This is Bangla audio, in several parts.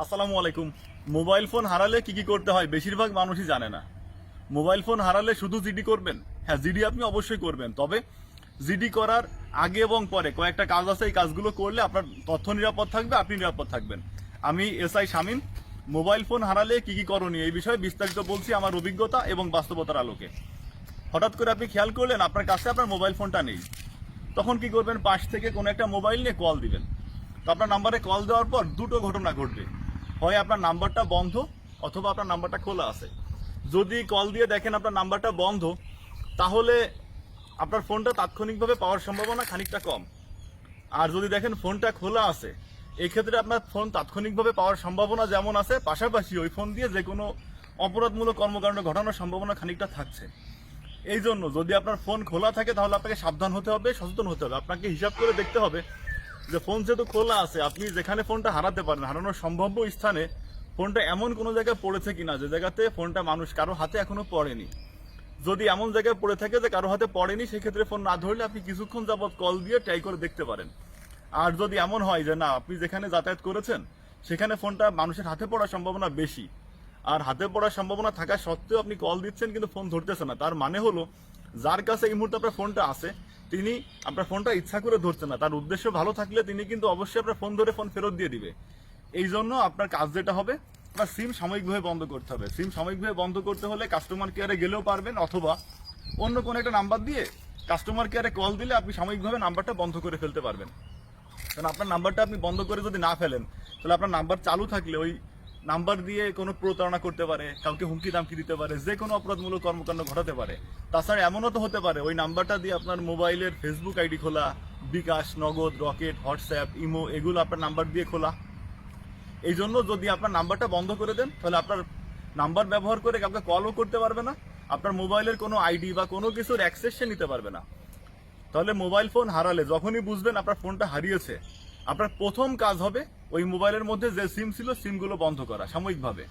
আসসালামু আলাইকুম। মোবাইল ফোন হারালে কি কি করতে হয় বেশিরভাগ মানুষই জানে না। মোবাইল ফোন হারালে শুধু জিডি করবেন? হ্যাঁ, জিডি আপনি অবশ্যই করবেন, তবে জিডি করার আগে এবং পরে কয়েকটা কাজ আছে। এই কাজগুলো করলে আপনার তথ্য নিরাপদ থাকবে, আপনি নিরাপদ থাকবেন। আমি এসআই শামীম। মোবাইল ফোন হারালে কি কি করণীয় এই বিষয়ে বিস্তারিত বলছি আমার অভিজ্ঞতা এবং বাস্তবতার আলোকে। হঠাৎ করে আপনি খেয়াল করলেন আপনার কাছে আপনার মোবাইল ফোনটা নেই, তখন কি করবেন? পাশ থেকে কোনো একটা মোবাইল নিয়ে কল দিবেন। তো আপনার নাম্বারে কল দেওয়ার পর দুটো ঘটনা ঘটবে। হয় আপনার নাম্বারটা বন্ধ, অথবা আপনার নাম্বারটা খোলা আছে। যদি কল দিয়ে দেখেন আপনার নাম্বারটা বন্ধ, তাহলে আপনার ফোনটা তাৎক্ষণিকভাবে পাওয়ার সম্ভাবনা খানিকটা কম। আর যদি দেখেন ফোনটা খোলা আছে, এই ক্ষেত্রে আপনার ফোন তাৎক্ষণিকভাবে পাওয়ার সম্ভাবনা যেমন আছে, পাশাপাশি ওই ফোন দিয়ে যে কোনো অপরাধমূলক কর্মকাণ্ড ঘটানোর সম্ভাবনা খানিকটা থাকছে। এই জন্য যদি আপনার ফোন খোলা থাকে তাহলে আপনাকে সাবধান হতে হবে, সচেতন হতে হবে। আপনাকে হিসাব করে দেখতে হবে যে ফোন যেহেতু খোলা আছে, আপনি যেখানে ফোনটা হারাতে পারেন, হারানোর সম্ভাব্য স্থানে ফোনটা এমন কোনো জায়গায় পড়েছে কিনা যে জায়গাতে ফোনটা মানুষ কারো হাতে এখনো পড়েনি। যদি এমন জায়গায় পড়ে থাকে যে কারো হাতে পড়েনি, সেক্ষেত্রে ফোন না ধরলে আপনি কিছুক্ষণ যাবত কল দিয়ে ট্রাই করে দেখতে পারেন। আর যদি এমন হয় যে না, আপনি যেখানে যাতায়াত করেছেন সেখানে ফোনটা মানুষের হাতে পড়ার সম্ভাবনা বেশি, আর হাতে পড়ার সম্ভাবনা থাকা সত্ত্বেও আপনি কল দিচ্ছেন কিন্তু ফোন ধরতেছে না, তার মানে হলো যার কাছে এই মুহূর্তে আপনার ফোনটা আছে তিনি আপনার ফোনটা ইচ্ছা করে ধরছেন না। তার উদ্দেশ্য ভালো থাকলে তিনি কিন্তু অবশ্যই আপনার ফোন ধরে ফোন ফেরত দিয়ে দিবে। এই জন্য আপনার কাজ যেটা হবে, আপনার সিম সাময়িকভাবে বন্ধ করতে হবে। সিম সাময়িকভাবে বন্ধ করতে হলে কাস্টমার কেয়ারে গেলেও পারবেন, অথবা অন্য কোনো একটা নাম্বার দিয়ে কাস্টমার কেয়ারে কল দিলে আপনি সাময়িকভাবে নাম্বারটা বন্ধ করে ফেলতে পারবেন। কারণ আপনার নাম্বারটা আপনি বন্ধ করে যদি না ফেলেন, তাহলে আপনার নাম্বার চালু থাকলে ওই নাম্বার দিয়ে কোনো প্রতারণা করতে পারে, কাউকে হুমকি দামকি দিতে পারে, যে কোনো অপরাধমূলক কর্মকাণ্ড ঘটাতে পারে। তাছাড়া এমনও তো হতে পারে ওই নাম্বারটা দিয়ে আপনার মোবাইলের ফেসবুক আইডি খোলা, বিকাশ, নগদ, রকেট, হোয়াটসঅ্যাপ, ইমো এগুলো আপনার নাম্বার দিয়ে খোলা। এই জন্য যদি আপনার নাম্বারটা বন্ধ করে দেন, তাহলে আপনার নাম্বার ব্যবহার করে কাউকে কলও করতে পারবে না, আপনার মোবাইলের কোনো আইডি বা কোনো কিছুর অ্যাক্সেস সে নিতে পারবে না। তাহলে মোবাইল ফোন হারালে যখনই বুঝবেন আপনার ফোনটা হারিয়েছে, আপনার প্রথম কাজ হবে ওই মোবাইলের মধ্যে যে সিম ছিল সিমগুলো বন্ধ করা সাময়িকভাবে।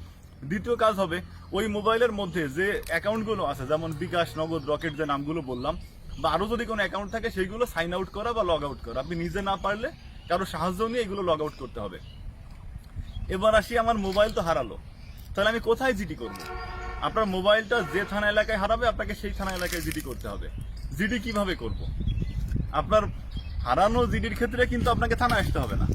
দ্বিতীয় কাজ হবে ওই মোবাইলের মধ্যে যে অ্যাকাউন্টগুলো আছে, যেমন বিকাশ, নগদ, রকেট যে নামগুলো বললাম, বা আরও যদি কোনো অ্যাকাউন্ট থাকে সেইগুলো সাইন আউট করা বা লগ আউট করা। আপনি নিজে না পারলে কারো সাহায্য নিয়ে এগুলো লগ আউট করতে হবে। এবার আসি, আমার মোবাইল তো হারালো, তাহলে আমি কোথায় জিডি করব? আপনার মোবাইলটা যে থানা এলাকায় হারাবে আপনাকে সেই থানা এলাকায় জিডি করতে হবে। জিডি কিভাবে করব? আপনার হারানো জিডির ক্ষেত্রে কিন্তু আপনাকে থানায় আসতে হবে না।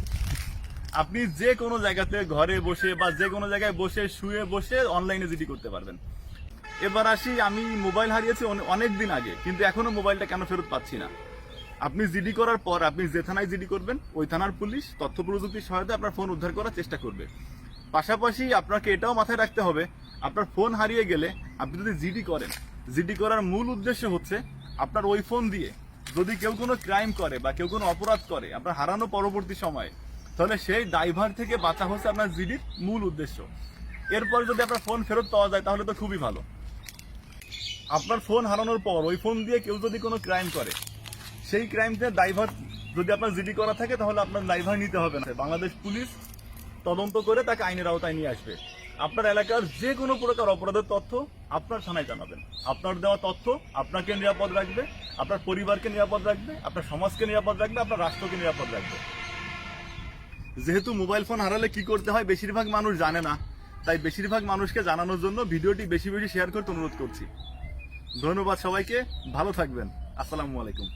আপনি যে কোনো জায়গাতে ঘরে বসে বা যে কোনো জায়গায় বসে শুয়ে বসে অনলাইনে জিডি করতে পারবেন। এবার আসি, আমি মোবাইল হারিয়েছি অনেক দিন আগে, কিন্তু এখনো মোবাইলটা কেন ফেরত পাচ্ছি না? আপনি জিডি করার পর আপনি যে থানায় জিডি করবেন, ওই থানার পুলিশ তথ্য প্রযুক্তির সহায়তায় আপনার ফোন উদ্ধার করার চেষ্টা করবে। পাশাপাশি আপনাকে এটাও মাথায় রাখতে হবে, আপনার ফোন হারিয়ে গেলে আপনি যদি জিডি করেন, জিডি করার মূল উদ্দেশ্য হচ্ছে আপনার ওই ফোন দিয়ে যদি কেউ কোনো ক্রাইম করে বা কেউ কোনো অপরাধ করে আপনার হারানো পরবর্তী সময়ে, তাহলে সেই দায়ভার থেকে বাঁচা হচ্ছে আপনার জিডির মূল উদ্দেশ্য। এরপর যদি আপনার ফোন ফেরত পাওয়া যায় তাহলে তো খুবই ভালো। আপনার ফোন হারানোর পর ওই ফোন দিয়ে কেউ যদি কোনো ক্রাইম করে, সেই ক্রাইমটার দায়ভার যদি আপনার জিডি করা থাকে তাহলে আপনার দায়ভার নিতে হবে না। বাংলাদেশ পুলিশ তদন্ত করে তাকে আইনের আওতায় নিয়ে আসবে। আপনার এলাকার যে কোনো প্রকার অপরাধের তথ্য আপনার থানায় জানাবেন। আপনার দেওয়া তথ্য আপনাকে নিরাপদ রাখবে, আপনার পরিবারকে নিরাপদ রাখবে, আপনার সমাজকে নিরাপদ রাখবে, আপনার রাষ্ট্রকে নিরাপদ রাখবে। যেহেতু মোবাইল ফোন হারালে কি করতে হয় বেশিরভাগ মানুষ জানে না, তাই বেশিরভাগ মানুষকে জানানোর জন্য ভিডিওটি বেশি বেশি শেয়ার করতে অনুরোধ করছি। ধন্যবাদ সবাইকে, ভালো থাকবেন। আসসালামু আলাইকুম।